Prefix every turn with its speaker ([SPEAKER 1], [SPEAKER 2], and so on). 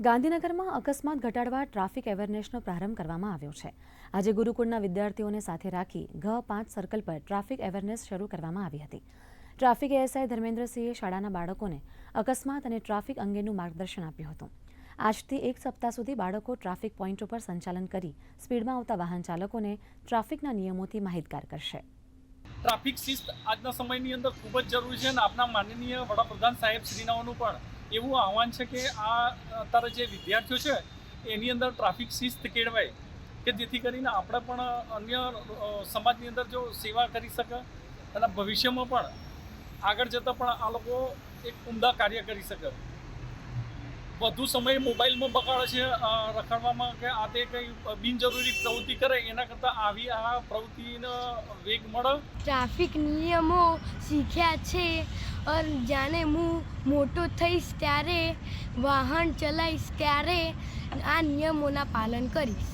[SPEAKER 1] ગાંધીનગરમાં અકસ્માત ઘટાડવા ટ્રાફિક અવેરનેસનો પ્રારંભ કરવામાં આવ્યો છે। આજે ગુરુકુળના વિદ્યાર્થીઓને સાથે રાખી ઘ5 સર્કલ પર ટ્રાફિક અવેરનેસ શરૂ કરવામાં આવી હતી। ટ્રાફિક એએસઆઈ ધર્મેન્દ્રસિંહે શાળાના બાળકોને અકસ્માત અને ટ્રાફિક અંગેનું માર્ગદર્શન આપ્યું હતું। આજથી એક સપ્તાહ સુધી બાળકો ટ્રાફિક પોઈન્ટો પર સંચાલન કરી સ્પીડમાં આવતા વાહન ચાલકોને ટ્રાફિકના નિયમોથી માહિતગાર કરશે।
[SPEAKER 2] ટ્રાફિક શિસ્ત આજના સમયની અંદર ખૂબ જ જરૂરી છે અને આપણા માનનીય વડાપ્રધાન સાહેબ શ્રીનાઓનું પણ એવું આહવાન છે કે આ અત્યારે જે વિદ્યાર્થીઓ છે એની અંદર ટ્રાફિક શિસ્ત કેળવાય કે જેથી કરીને આપણે પણ અન્ય સમાજની અંદર જો સેવા કરી શકે અને ભવિષ્યમાં પણ આગળ જતાં પણ આ લોકો એક ઉમદા કાર્ય કરી શકે। વધુ સમય મોબાઈલમાં બગાડે છે રખડવામાં કે આ તે કંઈ બિનજરૂરી પ્રવૃત્તિ કરે એના કરતાં આવી આ પ્રવૃત્તિનો વેગ મળે।
[SPEAKER 3] ટ્રાફિક નિયમો શીખ્યા છે અને જાણે હું મોટો થઈશ ત્યારે વાહન ચલાવીશ ત્યારે આ નિયમોના પાલન કરીશ।